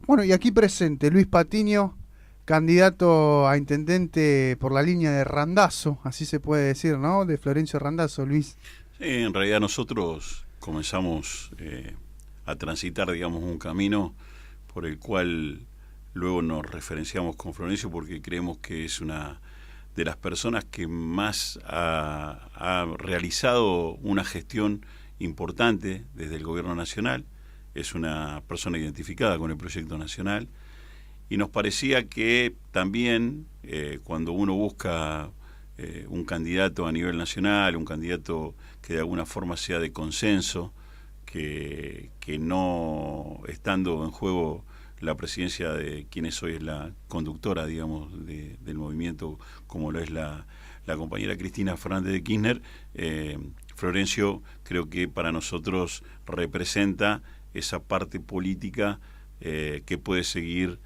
Bueno, y aquí presente Luis Patiño, candidato a intendente por la línea de Randazzo, así se puede decir, ¿no? De Florencio Randazzo, Luis. Sí, en realidad nosotros comenzamos a transitar, digamos, un camino por el cual luego nos referenciamos con Florencio porque creemos que es una de las personas que más ha realizado una gestión importante desde el gobierno nacional. Es una persona identificada con el proyecto nacional y nos parecía que también cuando uno busca un candidato a nivel nacional, un candidato que de alguna forma sea de consenso, que no estando en juego la presidencia de quienes hoy es la conductora, digamos, del movimiento, como lo es la compañera Cristina Fernández de Kirchner, Florencio creo que para nosotros representa esa parte política que puede seguir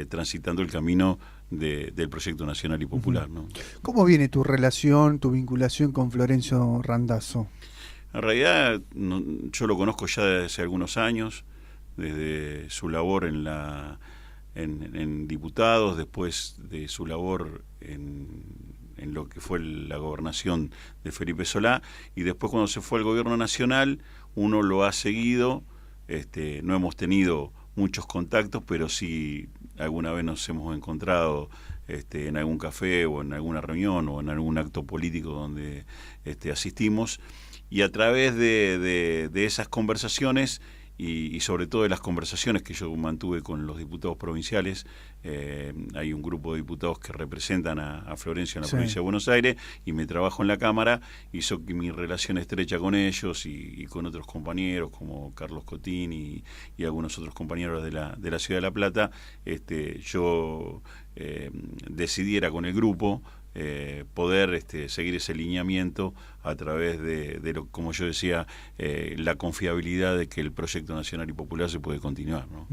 transitando el camino del proyecto nacional y popular, ¿no? ¿Cómo viene tu relación, tu vinculación con Florencio Randazzo? En realidad yo lo conozco ya desde hace algunos años, desde su labor en diputados, después de su labor en lo que fue la gobernación de Felipe Solá, y después cuando se fue al gobierno nacional uno lo ha seguido. No hemos tenido muchos contactos, pero sí alguna vez nos hemos encontrado en algún café o en alguna reunión o en algún acto político donde asistimos, y a través de esas conversaciones y sobre todo de las conversaciones que yo mantuve con los diputados provinciales, hay un grupo de diputados que representan a Florencio en la provincia de Buenos Aires, y mi trabajo en la Cámara hizo que mi relación estrecha con ellos y con otros compañeros como Carlos Cotín y algunos otros compañeros de la Ciudad de La Plata, yo decidiera con el grupo poder seguir ese lineamiento a través de lo, como yo decía, la confiabilidad de que el proyecto nacional y popular se puede continuar, ¿no?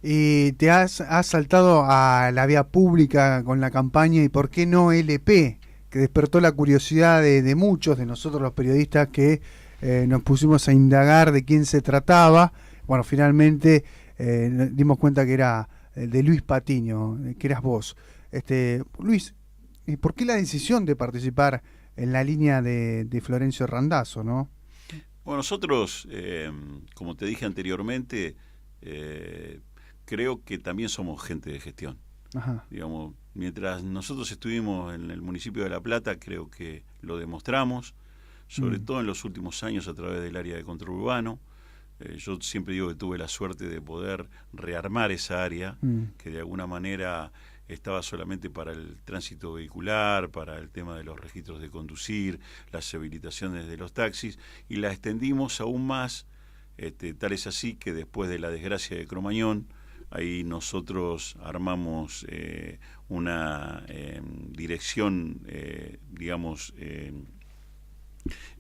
Y te has saltado a la vía pública con la campaña, y por qué no LP, que despertó la curiosidad de muchos de nosotros los periodistas que nos pusimos a indagar de quién se trataba. Bueno, finalmente dimos cuenta que era de Luis Patiño, que eras vos. Luis, ¿y por qué la decisión de participar en la línea de Florencio Randazzo, no? Bueno, nosotros, como te dije anteriormente, creo que también somos gente de gestión. Ajá. Digamos, mientras nosotros estuvimos en el municipio de La Plata, creo que lo demostramos, sobre todo en los últimos años a través del área de control urbano. Yo siempre digo que tuve la suerte de poder rearmar esa área, que de alguna manera estaba solamente para el tránsito vehicular, para el tema de los registros de conducir, las habilitaciones de los taxis, y la extendimos aún más, tal es así que después de la desgracia de Cromañón, ahí nosotros armamos una dirección, digamos,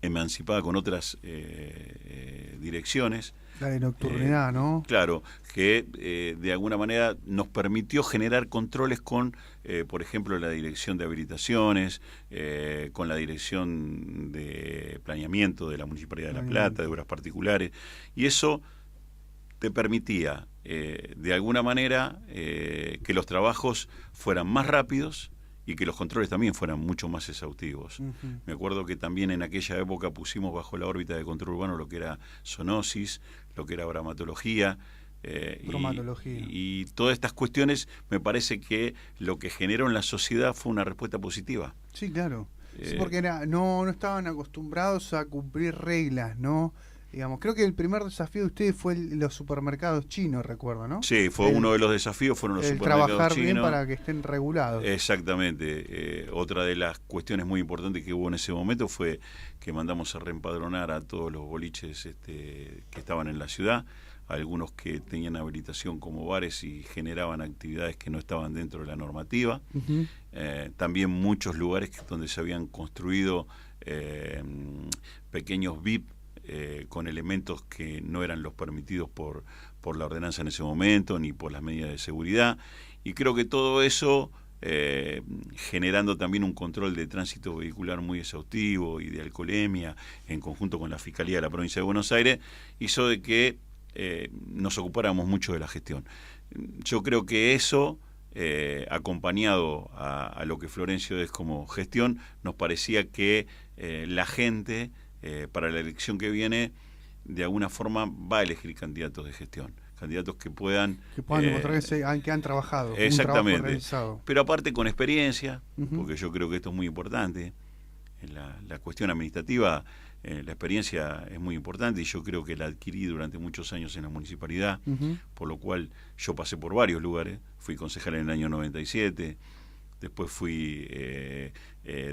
emancipada con otras direcciones. La de nocturnidad, ¿no? Claro, que de alguna manera nos permitió generar controles con, por ejemplo, la dirección de habilitaciones, con la dirección de planeamiento de la Municipalidad de La Plata, de obras particulares, y eso te permitía, de alguna manera, que los trabajos fueran más rápidos y que los controles también fueran mucho más exhaustivos. Me acuerdo que también en aquella época pusimos bajo la órbita de control urbano lo que era zoonosis, lo que era bromatología, y todas estas cuestiones. Me parece que lo que generó en la sociedad fue una respuesta positiva. Sí, claro. Sí, porque no estaban acostumbrados a cumplir reglas, ¿no? Digamos, creo que el primer desafío de ustedes fue los supermercados chinos, recuerdo, ¿no? Sí, fue uno de los desafíos, fueron los supermercados trabajar chinos. bien para que estén regulados. Exactamente. Otra de las cuestiones muy importantes que hubo en ese momento fue que mandamos a reempadronar a todos los boliches que estaban en la ciudad, algunos que tenían habilitación como bares y generaban actividades que no estaban dentro de la normativa. También muchos lugares donde se habían construido pequeños VIP con elementos que no eran los permitidos por la ordenanza en ese momento ni por las medidas de seguridad, y creo que todo eso generando también un control de tránsito vehicular muy exhaustivo y de alcoholemia en conjunto con la Fiscalía de la Provincia de Buenos Aires, hizo de que nos ocupáramos mucho de la gestión. Yo creo que eso, acompañado a lo que Florencio es como gestión, nos parecía que la gente, para la elección que viene, de alguna forma va a elegir candidatos de gestión, candidatos que puedan demostrar que han trabajado, exactamente, un trabajo realizado. Pero aparte con experiencia, porque yo creo que esto es muy importante. En la cuestión administrativa, la experiencia es muy importante y yo creo que la adquirí durante muchos años en la municipalidad, por lo cual yo pasé por varios lugares. Fui concejal en el año 97, después fui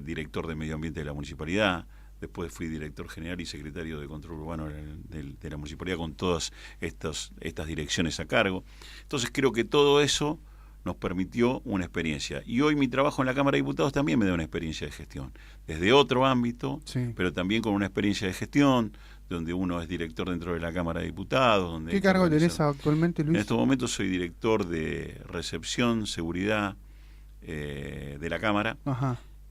director de medio ambiente de la municipalidad, después fui director general y secretario de control urbano de la municipalidad, con todas estas direcciones a cargo. Entonces creo que todo eso nos permitió una experiencia. Y hoy mi trabajo en la Cámara de Diputados también me da una experiencia de gestión, desde otro ámbito, pero también con una experiencia de gestión, donde uno es director dentro de la Cámara de Diputados. Donde ¿Qué cargo tenés actualmente, Luis? En estos momentos soy director de recepción, seguridad de la Cámara.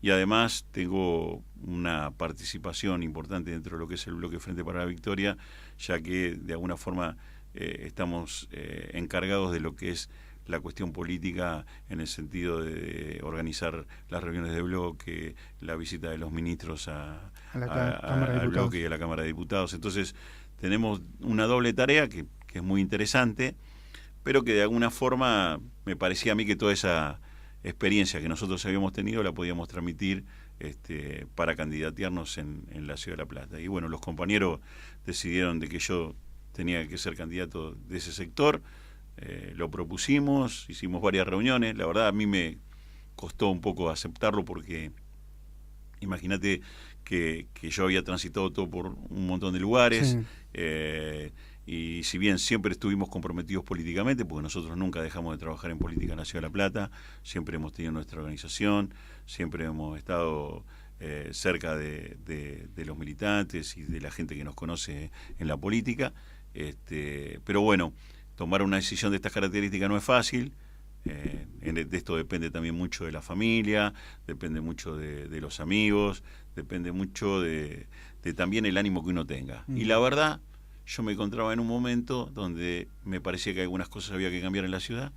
Y además tengo una participación importante dentro de lo que es el bloque Frente para la Victoria, ya que de alguna forma estamos encargados de lo que es la cuestión política, en el sentido de organizar las reuniones de bloque, la visita de los ministros al bloque y a la Cámara de Diputados. Entonces tenemos una doble tarea que es muy interesante, pero que de alguna forma me parecía a mí que toda esa experiencia que nosotros habíamos tenido la podíamos transmitir para candidatearnos en la Ciudad de La Plata. Y bueno, los compañeros decidieron de que yo tenía que ser candidato de ese sector. Lo propusimos, hicimos varias reuniones. La verdad a mí me costó un poco aceptarlo, porque imagínate que yo había transitado todo por un montón de lugares, y si bien siempre estuvimos comprometidos políticamente, porque nosotros nunca dejamos de trabajar en política en la Ciudad de La Plata, siempre hemos tenido nuestra organización, siempre hemos estado cerca de los militantes y de la gente que nos conoce en la política, pero bueno, tomar una decisión de estas características no es fácil. De esto depende también mucho de la familia, depende mucho de los amigos, depende mucho de también el ánimo que uno tenga. Y la verdad, yo me encontraba en un momento donde me parecía que algunas cosas había que cambiar en la ciudad.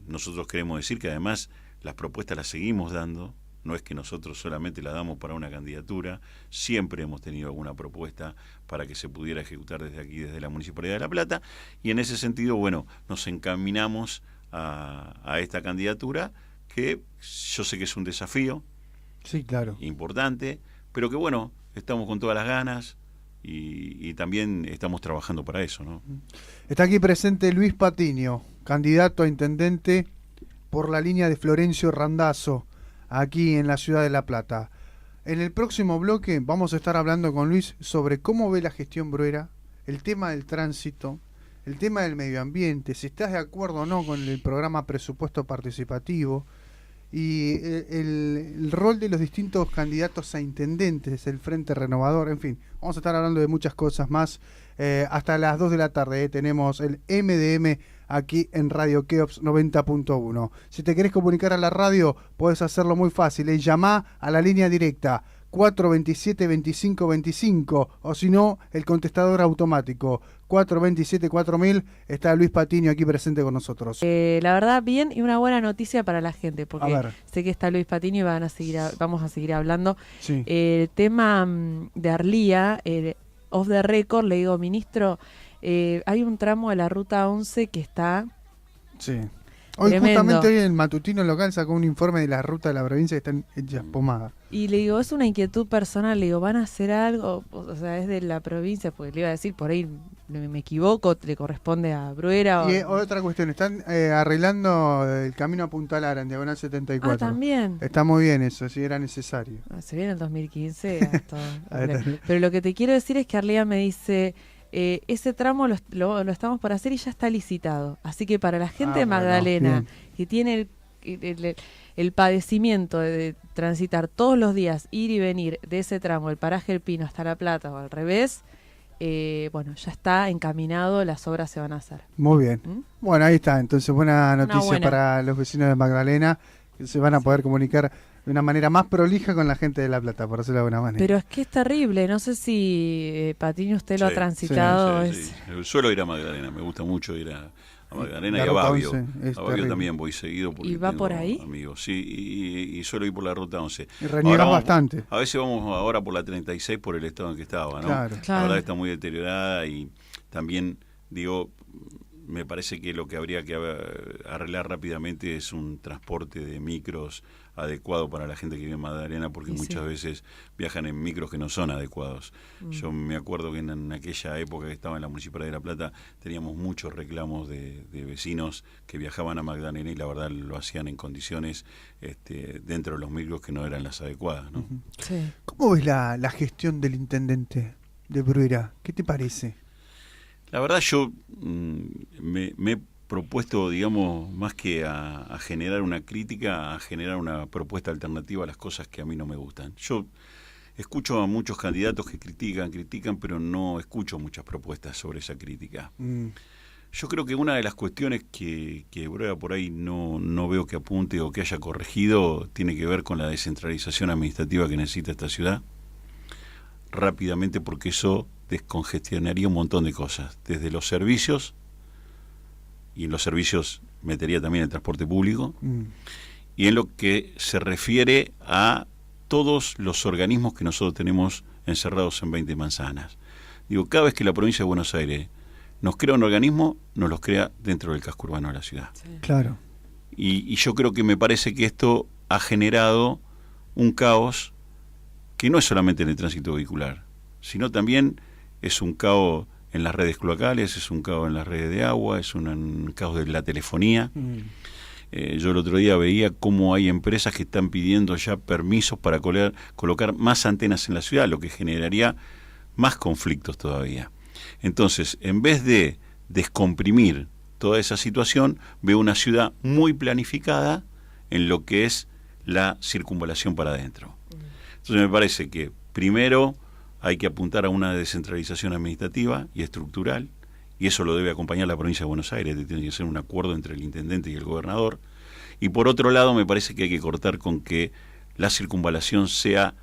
Nosotros queremos decir que además las propuestas las seguimos dando. No es que nosotros solamente la damos para una candidatura, siempre hemos tenido alguna propuesta para que se pudiera ejecutar desde aquí, desde la Municipalidad de La Plata, y en ese sentido, bueno, nos encaminamos a esta candidatura, que yo sé que es un desafío, sí, claro, importante, pero que bueno, estamos con todas las ganas y también estamos trabajando para eso, ¿no? Está aquí presente Luis Patiño, candidato a intendente por la línea de Florencio Randazzo, aquí en la Ciudad de La Plata. En el próximo bloque vamos a estar hablando con Luis sobre cómo ve la gestión Bruera, el tema del tránsito, el tema del medio ambiente, si estás de acuerdo o no con el programa Presupuesto Participativo, y el rol de los distintos candidatos a intendentes, el Frente Renovador, en fin, vamos a estar hablando de muchas cosas más. Hasta las 2 de la tarde tenemos el MDM aquí en Radio Keops 90.1. Si te querés comunicar a la radio, podés hacerlo muy fácil, llamá a la línea directa 427-2525, o si no, el contestador automático 427-4000. Está Luis Patiño aquí presente con nosotros. La verdad, bien, y una buena noticia para la gente, porque sé que está Luis Patiño y vamos a seguir hablando. Sí. El tema de Arlía, off the record, le digo, ministro, hay un tramo de la ruta 11 que está... Sí. Hoy tremendo. Justamente hoy el matutino local sacó un informe de la ruta de la provincia que están hechas pomadas. Y le digo, es una inquietud personal, le digo, ¿van a hacer algo? O sea, es de la provincia, porque le iba a decir, por ahí me equivoco, le corresponde a Bruera. Y otra cuestión, están arreglando el camino a Punta Lara en Diagonal 74. Ah, también. Está muy bien eso, si era necesario. Se viene el 2015. Pero lo que te quiero decir es que Arlía me dice... ese tramo lo estamos por hacer y ya está licitado. Así que para la gente de Magdalena, que tiene el padecimiento de transitar todos los días, ir y venir de ese tramo, el paraje El Pino hasta La Plata o al revés, bueno, ya está encaminado, las obras se van a hacer. Muy bien. Bueno, ahí está. Entonces, buena noticia para los vecinos de Magdalena, que se van a poder comunicar de una manera más prolija con la gente de La Plata, por decirlo de alguna manera. Pero es que es terrible, no sé si Patiño usted lo ha transitado. Sí. Suelo ir a Magdalena, me gusta mucho ir a Magdalena la y a Babio. A Babio también voy seguido porque ¿Y va tengo por ahí? amigos. Sí, y suelo ir por la ruta 11. Y reniegas bastante. A veces vamos ahora por la 36 por el estado en que estaba, ¿no? Claro. La verdad está muy deteriorada y también, digo, me parece que lo que habría que arreglar rápidamente es un transporte de micros adecuado para la gente que vive en Magdalena, porque muchas veces viajan en micros que no son adecuados. Yo me acuerdo que en aquella época que estaba en la Municipalidad de La Plata teníamos muchos reclamos de vecinos que viajaban a Magdalena y la verdad lo hacían en condiciones dentro de los micros que no eran las adecuadas, ¿no? Sí. ¿Cómo ves la gestión del intendente de Bruera? ¿Qué te parece? La verdad yo me he propuesto, digamos, más que a generar una crítica, a generar una propuesta alternativa a las cosas que a mí no me gustan. Yo escucho a muchos candidatos que critican, pero no escucho muchas propuestas sobre esa crítica. Yo creo que una de las cuestiones que Bruera por ahí no veo que apunte o que haya corregido tiene que ver con la descentralización administrativa que necesita esta ciudad rápidamente, porque eso descongestionaría un montón de cosas, desde los servicios, y en los servicios metería también el transporte público, y en lo que se refiere a todos los organismos que nosotros tenemos encerrados en 20 manzanas. Digo, cada vez que la provincia de Buenos Aires nos crea un organismo, nos los crea dentro del casco urbano de la ciudad. Sí. Claro. Y yo creo que me parece que esto ha generado un caos que no es solamente en el tránsito vehicular, sino también es un caos en las redes cloacales, es un caos en las redes de agua, es un caos de la telefonía. Yo el otro día veía cómo hay empresas que están pidiendo ya permisos para colocar más antenas en la ciudad, lo que generaría más conflictos todavía. Entonces, en vez de descomprimir toda esa situación, veo una ciudad muy planificada en lo que es la circunvalación para adentro. Entonces me parece que primero hay que apuntar a una descentralización administrativa y estructural, y eso lo debe acompañar la provincia de Buenos Aires, tiene que ser un acuerdo entre el intendente y el gobernador. Y por otro lado me parece que hay que cortar con que la circunvalación sea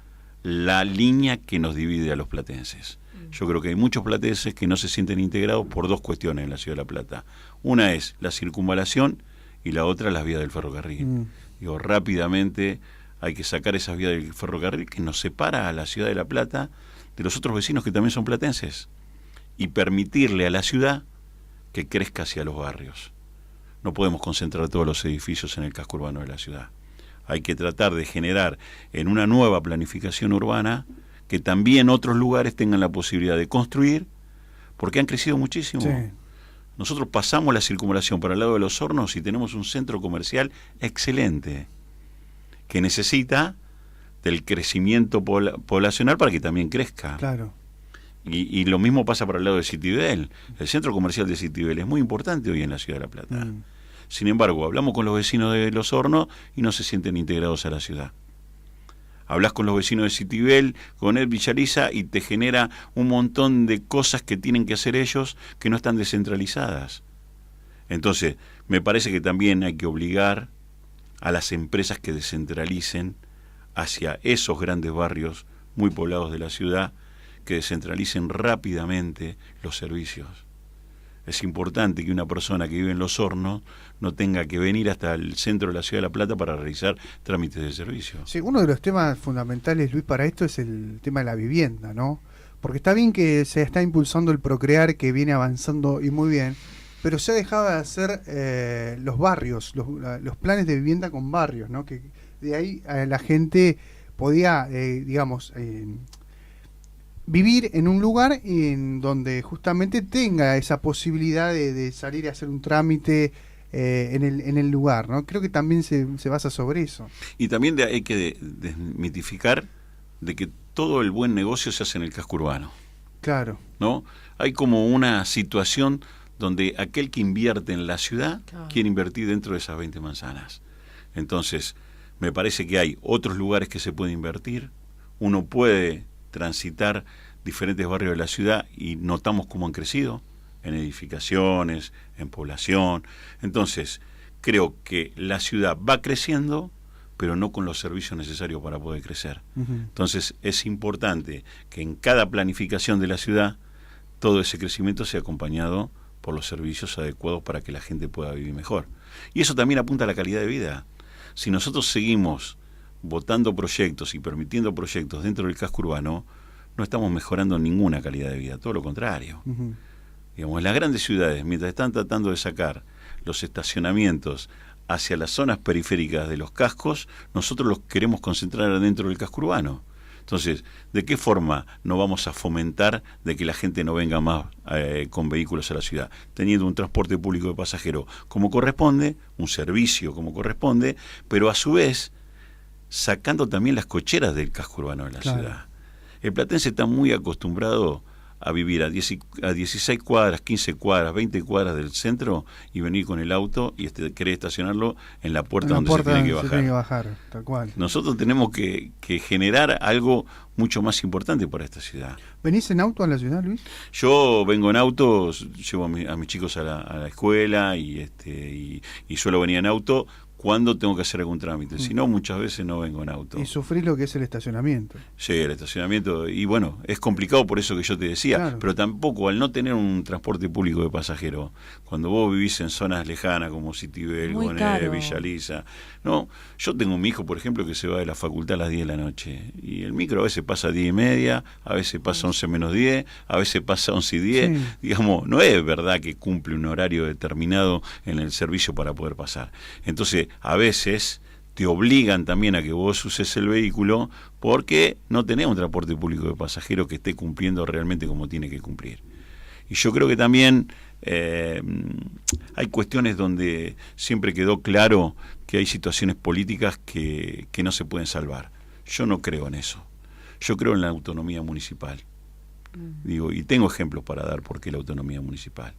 la línea que nos divide a los platenses. Yo creo que hay muchos platenses que no se sienten integrados por dos cuestiones en la ciudad de La Plata. Una es la circunvalación y la otra las vías del ferrocarril. Digo, rápidamente hay que sacar esas vías del ferrocarril que nos separa a la ciudad de La Plata de los otros vecinos que también son platenses, y permitirle a la ciudad que crezca hacia los barrios. No podemos concentrar todos los edificios en el casco urbano de la ciudad. Hay que tratar de generar en una nueva planificación urbana que también otros lugares tengan la posibilidad de construir, porque han crecido muchísimo. Sí. Nosotros pasamos la circunvalación para el lado de Los Hornos y tenemos un centro comercial excelente que necesita del crecimiento poblacional para que también crezca. Claro. Y lo mismo pasa para el lado de Citibel. El centro comercial de Citibel es muy importante hoy en la ciudad de La Plata. Sin embargo, hablamos con los vecinos de Los Hornos y no se sienten integrados a la ciudad. Hablas con los vecinos de Citibel, con Ed Villaliza, y te genera un montón de cosas que tienen que hacer ellos que no están descentralizadas. Entonces, me parece que también hay que obligar a las empresas que descentralicen hacia esos grandes barrios muy poblados de la ciudad, que descentralicen rápidamente los servicios. Es importante que una persona que vive en Los Hornos no tenga que venir hasta el centro de la ciudad de La Plata para realizar trámites de servicio. Sí, uno de los temas fundamentales, Luis, para esto es el tema de la vivienda, ¿no? Porque está bien que se está impulsando el procrear, que viene avanzando y muy bien, pero se ha dejado de hacer los barrios, los planes de vivienda con barrios, ¿no? Que de ahí la gente podía, vivir en un lugar en donde justamente tenga esa posibilidad de salir a hacer un trámite en el lugar, ¿no? Creo que también se basa sobre eso. Y también hay que desmitificar de que todo el buen negocio se hace en el casco urbano. Claro. ¿No? Hay como una situación donde aquel que invierte en la ciudad quiere invertir dentro de esas 20 manzanas. Entonces, me parece que hay otros lugares que se puede invertir. Uno puede transitar diferentes barrios de la ciudad y notamos cómo han crecido en edificaciones, en población. Entonces, creo que la ciudad va creciendo pero no con los servicios necesarios para poder crecer. Entonces es importante que en cada planificación de la ciudad todo ese crecimiento sea acompañado por los servicios adecuados para que la gente pueda vivir mejor. Y eso también apunta a la calidad de vida. Si nosotros seguimos votando proyectos y permitiendo proyectos dentro del casco urbano, no estamos mejorando ninguna calidad de vida, todo lo contrario. Digamos, en las grandes ciudades, mientras están tratando de sacar los estacionamientos hacia las zonas periféricas de los cascos, nosotros los queremos concentrar dentro del casco urbano. Entonces, ¿de qué forma no vamos a fomentar de que la gente no venga más con vehículos a la ciudad? Teniendo un transporte público de pasajeros como corresponde, un servicio como corresponde, pero a su vez sacando también las cocheras del casco urbano de la ciudad. El platense está muy acostumbrado a vivir a 16 cuadras, 15 cuadras, 20 cuadras del centro y venir con el auto y querer estacionarlo en la puerta donde se tiene que bajar. Tal cual. Nosotros tenemos que generar algo mucho más importante para esta ciudad. ¿Venís en auto a la ciudad, Luis? Yo vengo en auto, llevo a mis chicos a la escuela y suelo venir en auto cuando tengo que hacer algún trámite. Si no, muchas veces no vengo en auto. Y sufrís lo que es el estacionamiento. Sí, el estacionamiento. Y bueno, es complicado por eso que yo te decía. Claro. Pero tampoco, al no tener un transporte público de pasajeros, cuando vos vivís en zonas lejanas como Citibel, Gonet, Villa Lisa. No, yo tengo un hijo, por ejemplo, que se va de la facultad a las 10 de la noche. Y el micro a veces pasa a 10:30, a veces pasa 11 menos 10, a veces pasa 11:10. Sí. Digamos, no es verdad que cumple un horario determinado en el servicio para poder pasar. Entonces, a veces te obligan también a que vos uses el vehículo porque no tenés un transporte público de pasajeros que esté cumpliendo realmente como tiene que cumplir. Y yo creo que también hay cuestiones donde siempre quedó claro que hay situaciones políticas que no se pueden salvar. Yo no creo en eso. Yo creo en la autonomía municipal. Digo, y tengo ejemplos para dar por qué la autonomía municipal.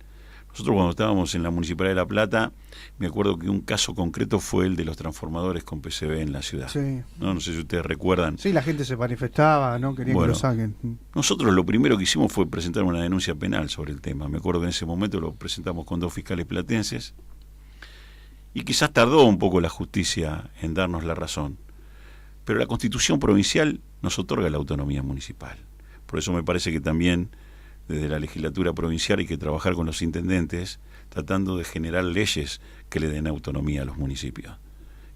Nosotros cuando estábamos en la Municipalidad de La Plata, me acuerdo que un caso concreto fue el de los transformadores con PCB en la ciudad. Sí. No sé si ustedes recuerdan. Sí, la gente se manifestaba, ¿no? Querían que lo saquen. Nosotros lo primero que hicimos fue presentar una denuncia penal sobre el tema. Me acuerdo que en ese momento lo presentamos con 2 fiscales platenses y quizás tardó un poco la justicia en darnos la razón. Pero la Constitución provincial nos otorga la autonomía municipal. Por eso me parece que también desde la legislatura provincial hay que trabajar con los intendentes tratando de generar leyes que le den autonomía a los municipios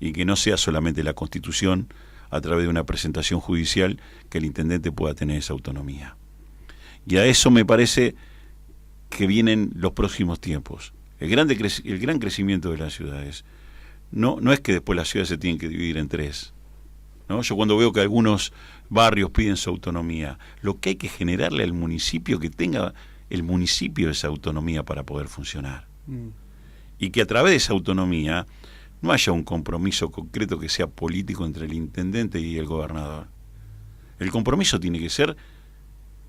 y que no sea solamente la Constitución a través de una presentación judicial que el intendente pueda tener esa autonomía. Y a eso me parece que vienen los próximos tiempos. El gran crecimiento de las ciudades no es que después las ciudades se tienen que dividir en 3, ¿no? Yo cuando veo que algunos barrios piden su autonomía, lo que hay que generarle al municipio, que tenga el municipio esa autonomía para poder funcionar. Y que a través de esa autonomía no haya un compromiso concreto que sea político entre el intendente y el gobernador. El compromiso tiene que ser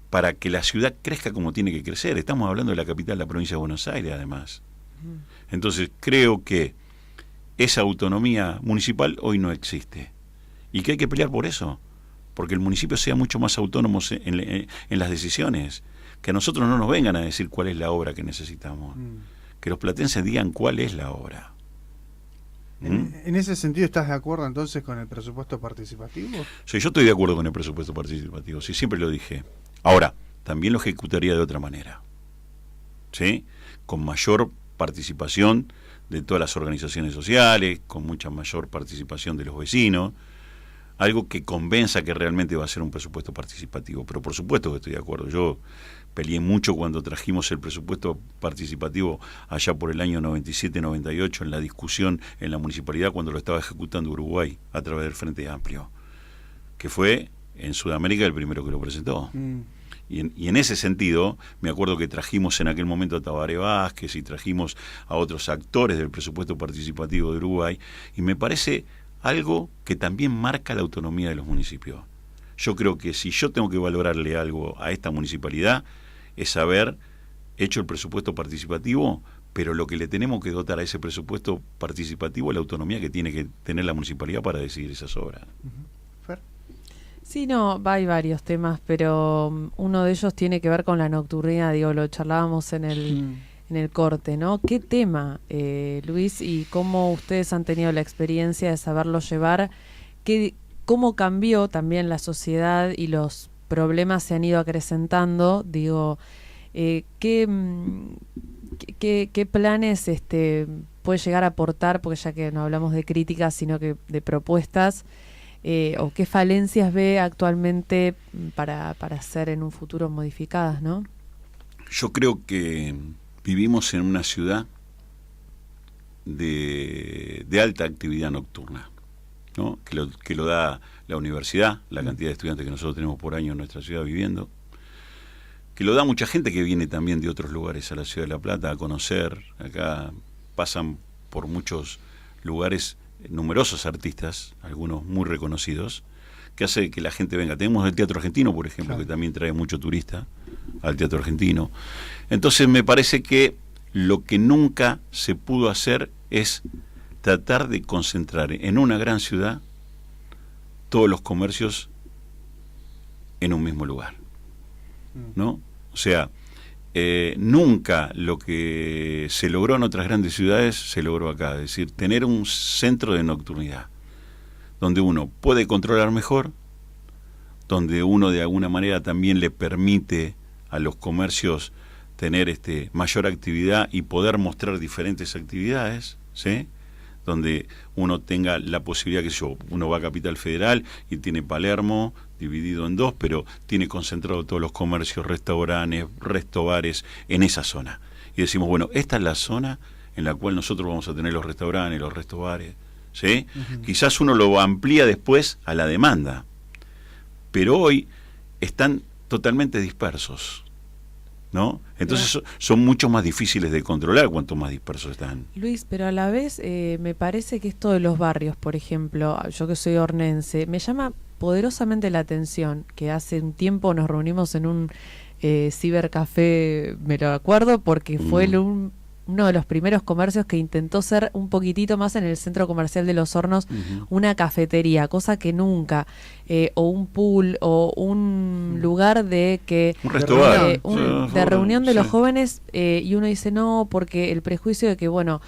para que la ciudad crezca como tiene que crecer. Estamos hablando de la capital de la provincia de Buenos Aires, además. Entonces creo que esa autonomía municipal hoy no existe. Y que hay que pelear por eso, porque el municipio sea mucho más autónomo en las decisiones, que a nosotros no nos vengan a decir cuál es la obra que necesitamos, que los platenses digan cuál es la obra. En ese sentido, ¿estás de acuerdo entonces con el presupuesto participativo? Sí, yo estoy de acuerdo con el presupuesto participativo, sí, siempre lo dije. Ahora, también lo ejecutaría de otra manera, ¿sí? Con mayor participación de todas las organizaciones sociales, con mucha mayor participación de los vecinos, algo que convenza que realmente va a ser un presupuesto participativo. Pero por supuesto que estoy de acuerdo. Yo peleé mucho cuando trajimos el presupuesto participativo allá por el año 97-98 en la discusión en la municipalidad cuando lo estaba ejecutando Uruguay a través del Frente Amplio, que fue en Sudamérica el primero que lo presentó. Y en ese sentido, me acuerdo que trajimos en aquel momento a Tabaré Vázquez y trajimos a otros actores del presupuesto participativo de Uruguay, y me parece algo que también marca la autonomía de los municipios. Yo creo que si yo tengo que valorarle algo a esta municipalidad es haber hecho el presupuesto participativo, pero lo que le tenemos que dotar a ese presupuesto participativo es la autonomía que tiene que tener la municipalidad para decidir esas obras. ¿Fer? Sí, no, hay varios temas, pero uno de ellos tiene que ver con la nocturnidad, digo, lo charlábamos en en el corte, ¿no? ¿Qué tema, Luis, y cómo ustedes han tenido la experiencia de saberlo llevar? ¿Cómo cambió también la sociedad y los problemas se han ido acrecentando? Digo, ¿qué planes puede llegar a aportar, porque ya que no hablamos de críticas, sino que de propuestas, o qué falencias ve actualmente para ser en un futuro modificadas, ¿no? Yo creo que vivimos en una ciudad de alta actividad nocturna, ¿no? Que lo da la universidad, la cantidad de estudiantes que nosotros tenemos por año en nuestra ciudad viviendo, que lo da mucha gente que viene también de otros lugares a la ciudad de La Plata a conocer. Acá pasan por muchos lugares numerosos artistas, algunos muy reconocidos, que hace que la gente venga. Tenemos el Teatro Argentino, por ejemplo, claro, que también trae mucho turista al Teatro Argentino. Entonces me parece que lo que nunca se pudo hacer es tratar de concentrar en una gran ciudad todos los comercios en un mismo lugar, ¿no? O sea, nunca lo que se logró en otras grandes ciudades se logró acá. Es decir, tener un centro de nocturnidad donde uno puede controlar mejor, donde uno de alguna manera también le permite a los comercios tener mayor actividad y poder mostrar diferentes actividades, ¿sí? Donde uno tenga la posibilidad, uno va a Capital Federal y tiene Palermo dividido en dos, pero tiene concentrado todos los comercios, restaurantes, restobares en esa zona. Y decimos, bueno, esta es la zona en la cual nosotros vamos a tener los restaurantes, los restobares, ¿sí? Uh-huh. Quizás uno lo amplía después a la demanda, pero hoy están totalmente dispersos, ¿no? Entonces son mucho más difíciles de controlar cuanto más dispersos están. Luis, pero a la vez me parece que esto de los barrios, por ejemplo, yo que soy ornense, me llama poderosamente la atención que hace un tiempo nos reunimos en un cibercafé, me lo acuerdo, porque fue uno de los primeros comercios que intentó ser un poquitito más en el centro comercial de Los Hornos, una cafetería, cosa que nunca, o un pool, o un lugar de que un restaurante, de reunión de los jóvenes, y uno dice no, porque el prejuicio de que, bueno,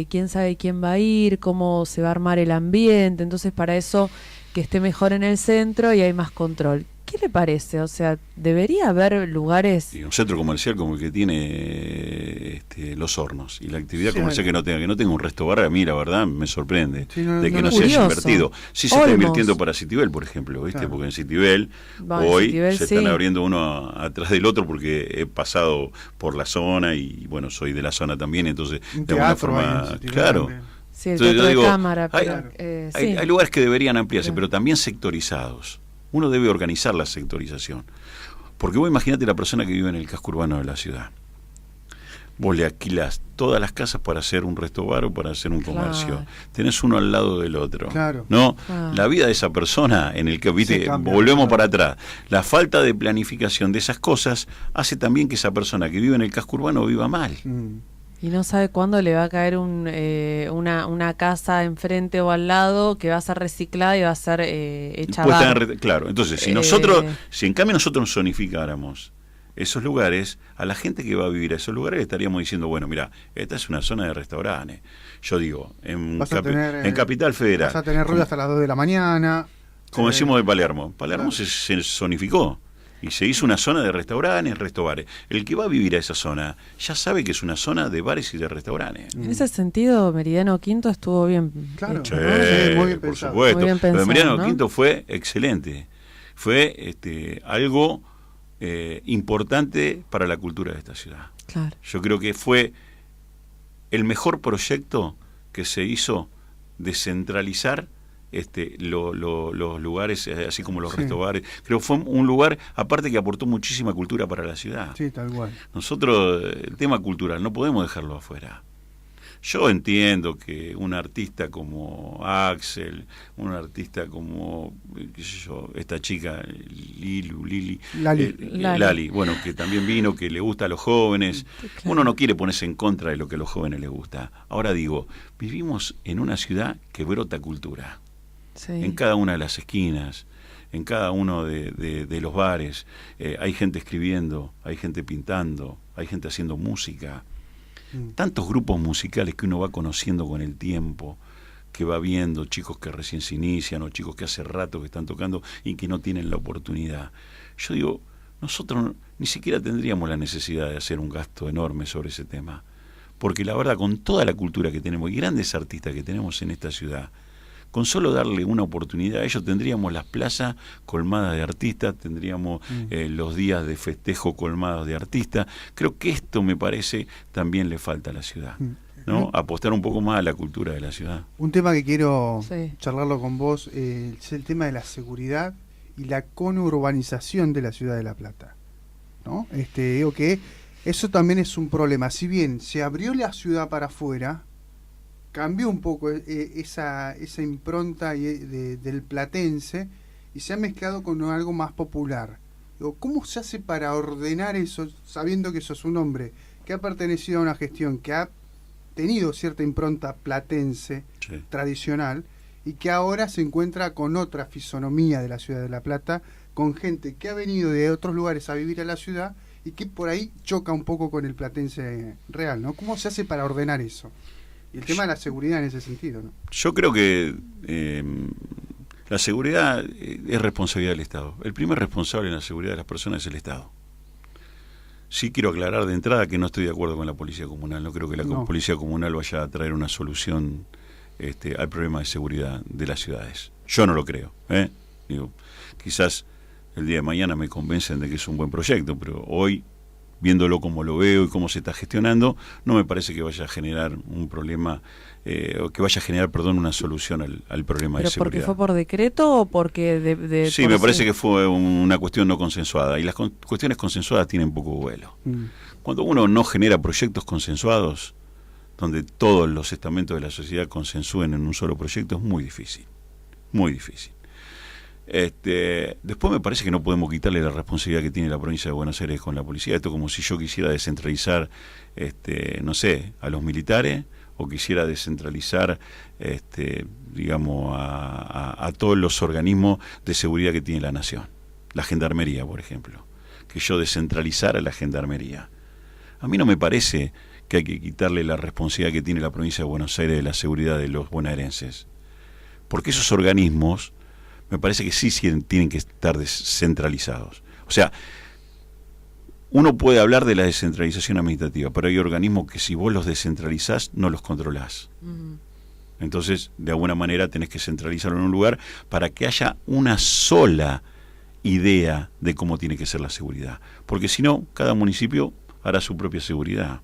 quién sabe quién va a ir, cómo se va a armar el ambiente, entonces para eso que esté mejor en el centro y hay más control. ¿Qué le parece? O sea, ¿debería haber lugares? Y un centro comercial como el que tiene Los Hornos, y la actividad comercial que no tenga un resto bar, a mí la verdad me sorprende de que no se haya invertido. Sí se está invirtiendo para Citibel, por ejemplo, ¿viste? Claro. Porque en Citibel hoy se están abriendo uno atrás del otro, porque he pasado por la zona y bueno, soy de la zona también, entonces de alguna forma, claro. Sí, el teatro de cámara, pero, hay lugares que deberían ampliarse, pero también sectorizados. Uno debe organizar la sectorización. Porque vos imaginate la persona que vive en el casco urbano de la ciudad. Vos le alquilás todas las casas para hacer un restobar o para hacer un comercio. Tenés uno al lado del otro. Claro. ¿No? La vida de esa persona en el que volvemos para atrás. La falta de planificación de esas cosas hace también que esa persona que vive en el casco urbano viva mal. Y no sabe cuándo le va a caer una casa enfrente o al lado que va a ser reciclada y va a ser hecha claro, entonces si en cambio nosotros nos zonificáramos esos lugares, a la gente que va a vivir a esos lugares estaríamos diciendo, bueno, mira, esta es una zona de restaurantes. Yo digo, en Capital Federal vas a tener ruido hasta las 2 de la mañana. Como decimos de Palermo. Palermo se zonificó. Y se hizo una zona de restaurantes, restobares. El que va a vivir a esa zona ya sabe que es una zona de bares y de restaurantes. En ese sentido, Meridiano Quinto estuvo bien. Claro, sí, muy bien pensado. Por supuesto. Muy bien pensado, lo de Meridiano ¿no? Quinto fue excelente. Fue algo importante para la cultura de esta ciudad. Claro. Yo creo que fue el mejor proyecto que se hizo de centralizar los lugares, así como los restobares. Creo que fue un lugar, aparte, que aportó muchísima cultura para la ciudad. Sí, tal cual. Nosotros, el tema cultural, no podemos dejarlo afuera. Yo entiendo que un artista como Axel, un artista como, qué sé yo, esta chica, Lali, bueno, que también vino, que le gusta a los jóvenes. Claro. Uno no quiere ponerse en contra de lo que a los jóvenes les gusta. Ahora digo, vivimos en una ciudad que brota cultura. Sí. En cada una de las esquinas, en cada uno de los bares, hay gente escribiendo, hay gente pintando, hay gente haciendo música. tantos grupos musicales que uno va conociendo con el tiempo, que va viendo chicos que recién se inician o chicos que hace rato que están tocando y que no tienen la oportunidad. Yo digo, nosotros ni siquiera tendríamos la necesidad de hacer un gasto enorme sobre ese tema, porque la verdad, con toda la cultura que tenemos y grandes artistas que tenemos en esta ciudad, con solo darle una oportunidad a ellos tendríamos las plazas colmadas de artistas, tendríamos los días de festejo colmados de artistas. Creo que esto, me parece, también le falta a la ciudad, ¿no? Apostar un poco más a la cultura de la ciudad. Un tema que quiero charlarlo con vos es el tema de la seguridad y la conurbanización de la ciudad de La Plata, ¿no? Digo que eso también es un problema. Si bien se abrió la ciudad para afuera, cambió un poco esa impronta del platense y se ha mezclado con algo más popular. Digo, ¿cómo se hace para ordenar eso, sabiendo que sos un hombre que ha pertenecido a una gestión que ha tenido cierta impronta platense tradicional y que ahora se encuentra con otra fisonomía de la ciudad de La Plata, con gente que ha venido de otros lugares a vivir a la ciudad y que por ahí choca un poco con el platense real, ¿no? ¿Cómo se hace para ordenar eso? Y el tema de la seguridad en ese sentido, ¿no? Yo creo que la seguridad es responsabilidad del Estado. El primer responsable en la seguridad de las personas es el Estado. Sí quiero aclarar de entrada que no estoy de acuerdo con la Policía Comunal. No creo que la Policía Comunal vaya a traer una solución al problema de seguridad de las ciudades. Yo no lo creo. Digo, quizás el día de mañana me convencen de que es un buen proyecto, pero hoy, viéndolo como lo veo y cómo se está gestionando, no me parece que vaya a generar un problema, o que vaya a generar, una solución al problema de seguridad. ¿Pero porque fue por decreto o porque Sí, me parece que fue una cuestión no consensuada, y las cuestiones consensuadas tienen poco vuelo. Cuando uno no genera proyectos consensuados, donde todos los estamentos de la sociedad consensúen en un solo proyecto, es muy difícil, muy difícil. Después me parece que no podemos quitarle la responsabilidad que tiene la provincia de Buenos Aires con la policía. Esto como si yo quisiera descentralizar, no sé, a los militares, o quisiera descentralizar, digamos, a todos los organismos de seguridad que tiene la nación. La gendarmería, por ejemplo. Que yo descentralizara la gendarmería. A mí no me parece que hay que quitarle la responsabilidad que tiene la provincia de Buenos Aires de la seguridad de los bonaerenses. Porque esos organismos me parece que sí tienen que estar descentralizados. O sea, uno puede hablar de la descentralización administrativa, pero hay organismos que si vos los descentralizás, no los controlás. Entonces, de alguna manera tenés que centralizarlo en un lugar para que haya una sola idea de cómo tiene que ser la seguridad. Porque si no, cada municipio hará su propia seguridad.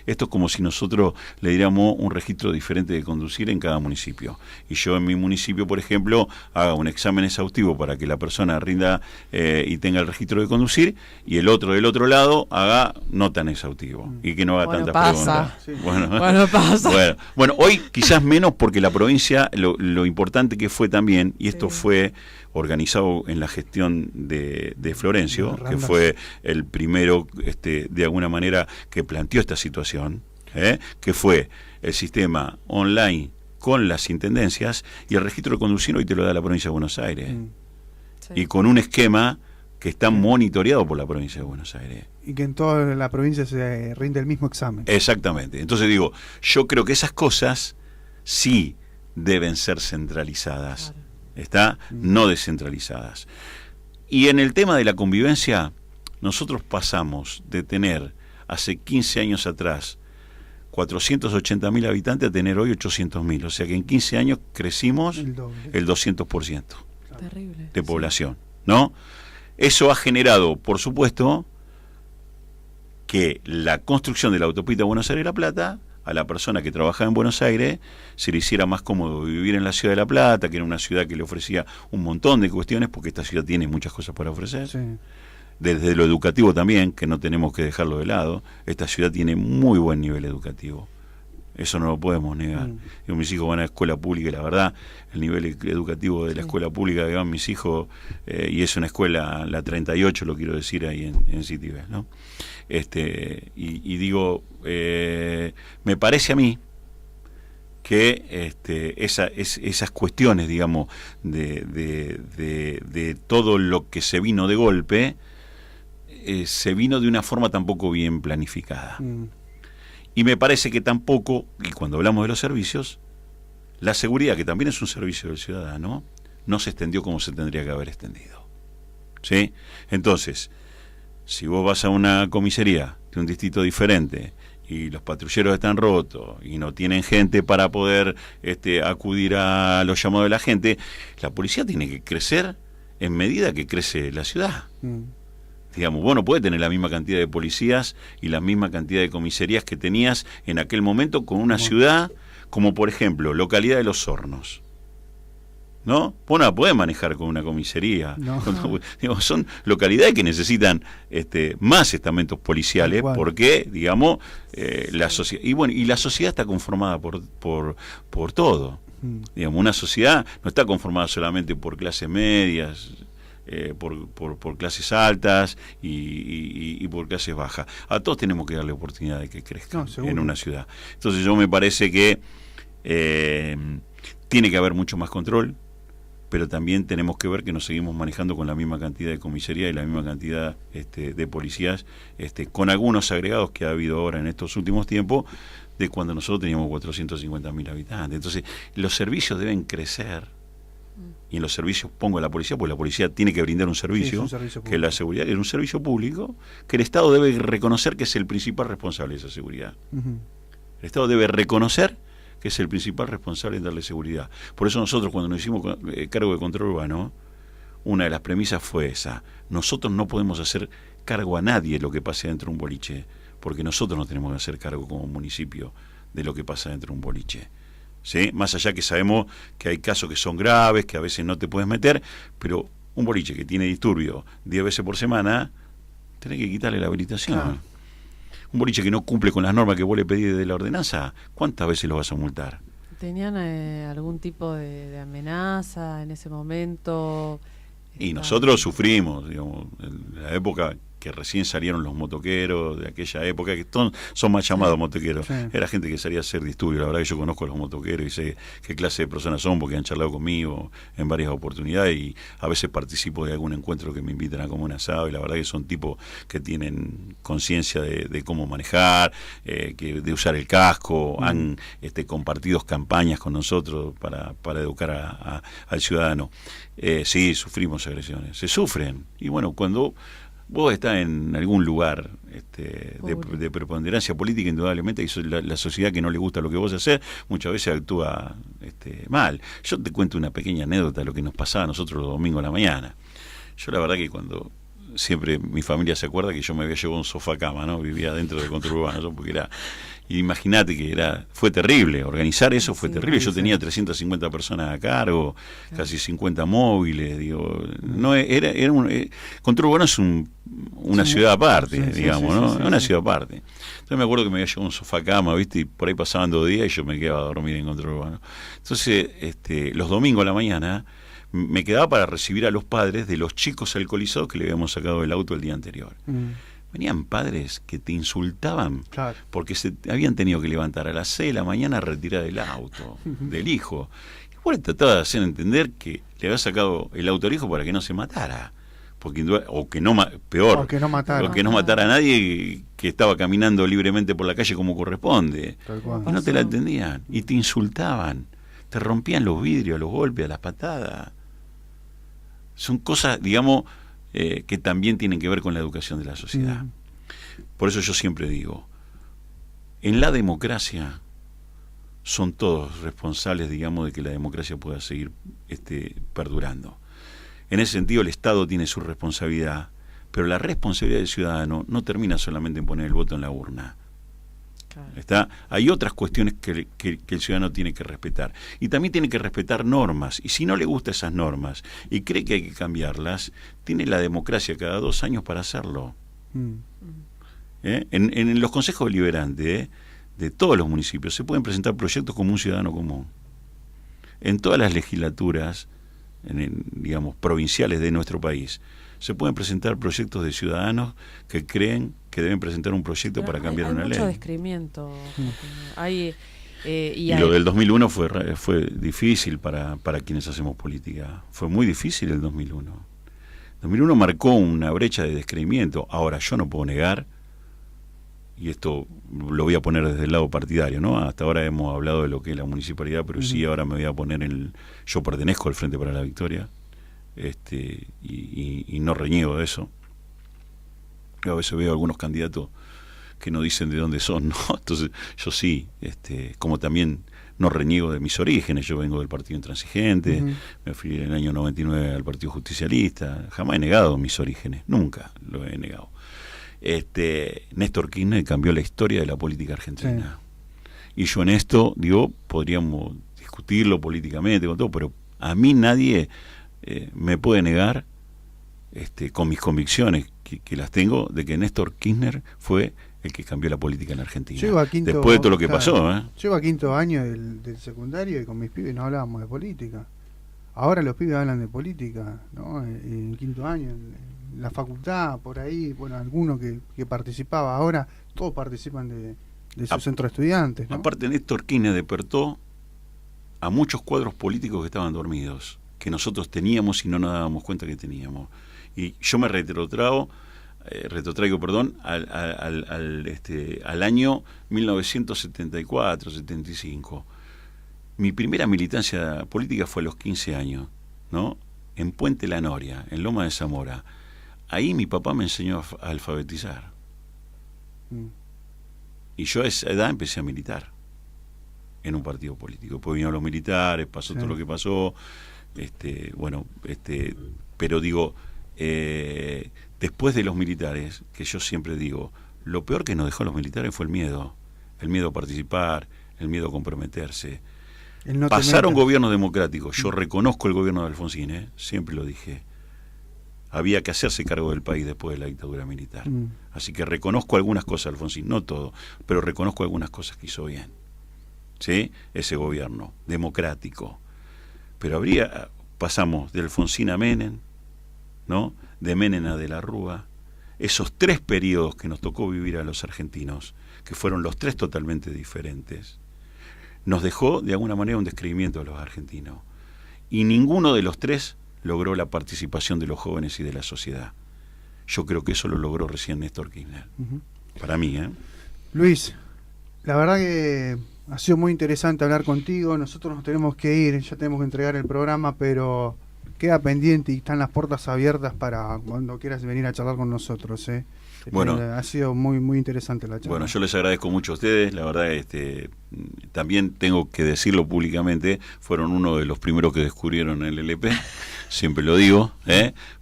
Esto es como si nosotros le diéramos un registro diferente de conducir en cada municipio. Y yo en mi municipio, por ejemplo, haga un examen exhaustivo para que la persona rinda y tenga el registro de conducir, y el otro del otro lado haga no tan exhaustivo y que no haga tantas preguntas. Sí. Bueno, pasa. Bueno, hoy quizás menos, porque la provincia, lo importante que fue también, y esto fue organizado en la gestión de Florencio, que fue el primero, de alguna manera, que planteó esta situación, que fue el sistema online con las intendencias, y el registro de conducir hoy te lo da la provincia de Buenos Aires. Y con un esquema que está monitoreado por la provincia de Buenos Aires. Y que en toda la provincia se rinde el mismo examen. Exactamente. Entonces digo, yo creo que esas cosas sí deben ser centralizadas. No descentralizadas. Y en el tema de la convivencia, nosotros pasamos de tener hace 15 años atrás 480.000 habitantes a tener hoy 800.000, o sea que en 15 años crecimos el 200% de población, ¿no? Eso ha generado, por supuesto, que la construcción de la autopista Buenos Aires-La Plata, a la persona que trabajaba en Buenos Aires se le hiciera más cómodo vivir en la ciudad de La Plata, que era una ciudad que le ofrecía un montón de cuestiones, porque esta ciudad tiene muchas cosas para ofrecer. Desde lo educativo también, que no tenemos que dejarlo de lado. Esta ciudad tiene muy buen nivel educativo. Eso no lo podemos negar. Mis hijos van a la escuela pública y la verdad, el nivel educativo de la escuela pública que van mis hijos, y es una escuela, la 38, lo quiero decir, ahí en Citibel, ¿no? Y digo, me parece a mí que esas cuestiones, digamos, de todo lo que se vino de golpe, se vino de una forma tampoco bien planificada. Y me parece que tampoco, y cuando hablamos de los servicios, la seguridad, que también es un servicio del ciudadano, no se extendió como se tendría que haber extendido. ¿Sí? Entonces, si vos vas a una comisaría de un distrito diferente y los patrulleros están rotos y no tienen gente para poder acudir a los llamados de la gente, la policía tiene que crecer en medida que crece la ciudad. Digamos, vos no podés tener la misma cantidad de policías y la misma cantidad de comisarías que tenías en aquel momento con una ciudad como, por ejemplo, localidad de Los Hornos. ¿No? Vos no la podés manejar con una comisaría. No. Digamos, son localidades que necesitan más estamentos policiales porque, digamos, la sociedad. Y bueno, y la sociedad está conformada por todo. Digamos, una sociedad no está conformada solamente por clases medias, por clases altas y por clases bajas. A todos tenemos que darle oportunidad de que crezcan en una ciudad. Entonces yo me parece que tiene que haber mucho más control, pero también tenemos que ver que nos seguimos manejando con la misma cantidad de comisaría y la misma cantidad de policías, con algunos agregados que ha habido ahora en estos últimos tiempos, de cuando nosotros teníamos 450.000 habitantes. Entonces, los servicios deben crecer, y en los servicios pongo a la policía, porque la policía tiene que brindar un servicio, que la seguridad es un servicio público, que el Estado debe reconocer que es el principal responsable de esa seguridad. El Estado debe reconocer que es el principal responsable de darle seguridad. Por eso nosotros, cuando nos hicimos cargo de control urbano, una de las premisas fue esa: nosotros no podemos hacer cargo a nadie de lo que pase dentro de un boliche, porque nosotros nos tenemos que hacer cargo como municipio de lo que pasa dentro de un boliche. ¿Sí? Más allá que sabemos que hay casos que son graves, que a veces no te puedes meter, pero un boliche que tiene disturbio 10 veces por semana, tenés que quitarle la habilitación. Claro. Un boliche que no cumple con las normas que vos le pedís de la ordenanza, ¿cuántas veces lo vas a multar? ¿Tenían algún tipo de amenaza en ese momento? Y nosotros sufrimos, digamos, en la época que recién salieron los motoqueros de aquella época, que son más llamados motoqueros. Era gente que salía a hacer disturbios. La verdad que yo conozco a los motoqueros y sé qué clase de personas son, porque han charlado conmigo en varias oportunidades, y a veces participo de algún encuentro que me invitan a comer un asado, y la verdad que son tipos que tienen conciencia de cómo manejar, de usar el casco, han compartido campañas con nosotros para educar al ciudadano. Sí, sufrimos agresiones, se sufren, y bueno, cuando vos estás en algún lugar de preponderancia política, indudablemente, y la sociedad que no le gusta lo que vos haces, muchas veces actúa mal. Yo te cuento una pequeña anécdota de lo que nos pasaba a nosotros los domingos a la mañana. Yo la verdad que siempre mi familia se acuerda que yo me había llevado un sofá cama, ¿no? Vivía dentro del control urbano, porque imagínate que fue terrible, organizar eso fue terrible. Yo tenía 350 personas a cargo, casi 50 móviles, digo, no era control urbano es una ciudad aparte, digamos, ¿no? Es una ciudad aparte. Entonces me acuerdo que me había llevado un sofá cama, ¿viste? Y por ahí pasaban 2 días y yo me quedaba a dormir en control urbano. Entonces, los domingos a la mañana me quedaba para recibir a los padres de los chicos alcoholizados que le habíamos sacado del auto el día anterior. Venían padres que te insultaban porque se habían tenido que levantar a las 6 de la mañana a retirar el auto del hijo. Y vos le tratabas de hacer entender que le había sacado el auto al hijo para que no se matara. O que no matara a nadie que estaba caminando libremente por la calle como corresponde. Y no te la entendían. Y te insultaban. Te rompían los vidrios a los golpes, a las patadas. Son cosas, digamos, que también tienen que ver con la educación de la sociedad. Por eso yo siempre digo, en la democracia son todos responsables, digamos, de que la democracia pueda seguir perdurando. En ese sentido, el Estado tiene su responsabilidad, pero la responsabilidad del ciudadano no termina solamente en poner el voto en la urna. Hay otras cuestiones que el ciudadano tiene que respetar, y también tiene que respetar normas, y si no le gustan esas normas y cree que hay que cambiarlas, tiene la democracia cada 2 años para hacerlo. En los consejos deliberantes de todos los municipios se pueden presentar proyectos como un ciudadano común. En todas las legislaturas, digamos, provinciales de nuestro país, se pueden presentar proyectos de ciudadanos que creen que deben presentar un proyecto para cambiar una ley. Hay mucho descrimiento. Y lo del 2001 fue difícil para quienes hacemos política. Fue muy difícil el 2001. El 2001 marcó una brecha de descreimiento. Ahora, yo no puedo negar, y esto lo voy a poner desde el lado partidario, ¿no? Hasta ahora hemos hablado de lo que es la municipalidad, pero sí ahora me voy a poner yo pertenezco al Frente para la Victoria, y no reniego de eso. Yo a veces veo algunos candidatos que no dicen de dónde son, ¿no? Entonces yo sí, como también no reniego de mis orígenes. Yo vengo del Partido Intransigente, me afilié en el año 99 al Partido Justicialista, jamás he negado mis orígenes, nunca lo he negado. Néstor Kirchner cambió la historia de la política argentina. Sí. Y yo en esto, podríamos discutirlo políticamente, con todo, pero a mí nadie me puede negar, con mis convicciones, que las tengo, de que Néstor Kirchner fue el que cambió la política en la Argentina. Después de todo lo que pasó. Yo iba a quinto año del secundario y con mis pibes no hablábamos de política. Ahora los pibes hablan de política, ¿no? En quinto año, en la facultad, por ahí, bueno, alguno que participaba. Ahora todos participan de su centro de estudiantes, ¿no? Aparte, Néstor Kirchner despertó a muchos cuadros políticos que estaban dormidos, que nosotros teníamos y no nos dábamos cuenta que teníamos. Y yo me retrotraigo, al año 1974, 75. Mi primera militancia política fue a los 15 años, ¿no? En Puente La Noria, en Loma de Zamora. Ahí mi papá me enseñó a alfabetizar. Y yo a esa edad empecé a militar en un partido político. Después vinieron los militares, pasó todo lo que pasó. Pero digo, después de los militares, que yo siempre digo, lo peor que nos dejó los militares fue el miedo a participar, el miedo a comprometerse. Pasaron gobiernos democráticos, yo reconozco el gobierno de Alfonsín, siempre lo dije, había que hacerse cargo del país después de la dictadura militar, así que reconozco algunas cosas de Alfonsín, no todo, pero reconozco algunas cosas que hizo bien, ¿sí? Ese gobierno democrático, pero pasamos de Alfonsín a Menem, ¿no? De Menem a De la Rúa, esos 3 periodos que nos tocó vivir a los argentinos, que fueron los 3 totalmente diferentes, nos dejó de alguna manera un descreimiento de los argentinos. Y ninguno de los 3 logró la participación de los jóvenes y de la sociedad. Yo creo que eso lo logró recién Néstor Kirchner. Para mí, Luis, la verdad que ha sido muy interesante hablar contigo. Nosotros nos tenemos que ir, ya tenemos que entregar el programa, pero queda pendiente y están las puertas abiertas para cuando quieras venir a charlar con nosotros. Bueno, ha sido muy muy interesante la charla. Bueno, yo les agradezco mucho a ustedes, la verdad, también tengo que decirlo públicamente, fueron uno de los primeros que descubrieron el LP, siempre lo digo,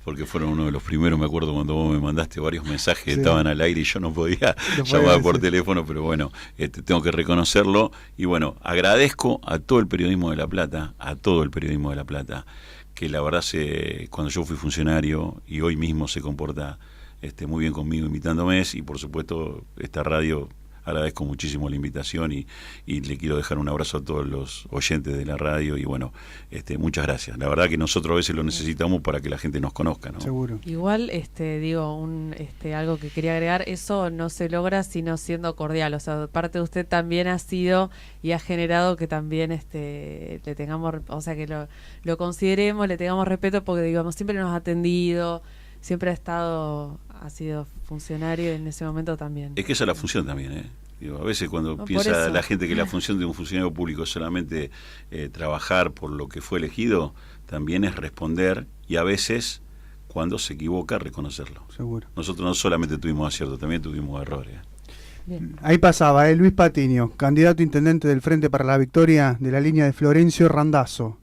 porque fueron uno de los primeros. Me acuerdo cuando vos me mandaste varios mensajes que estaban al aire y yo no podía llamar por teléfono, pero bueno, tengo que reconocerlo. Y bueno, agradezco a todo el periodismo de La Plata, que la verdad cuando yo fui funcionario y hoy mismo se comporta muy bien conmigo invitándome, y por supuesto esta radio, agradezco muchísimo la invitación y le quiero dejar un abrazo a todos los oyentes de la radio y bueno, muchas gracias. La verdad que nosotros a veces lo necesitamos para que la gente nos conozca, ¿no? Seguro. Igual, algo que quería agregar, eso no se logra sino siendo cordial, o sea, parte de usted también ha sido y ha generado que también le tengamos, o sea, que lo consideremos, le tengamos respeto, porque digamos, siempre nos ha atendido, siempre ha sido funcionario, en ese momento también. Es que esa es la función también, a veces cuando piensa la gente que la función de un funcionario público es solamente trabajar por lo que fue elegido, también es responder, y a veces, cuando se equivoca, reconocerlo. Seguro. Nosotros no solamente tuvimos aciertos, también tuvimos errores. Bien. Ahí pasaba Luis Patiño, candidato a intendente del Frente para la Victoria de la línea de Florencio Randazzo.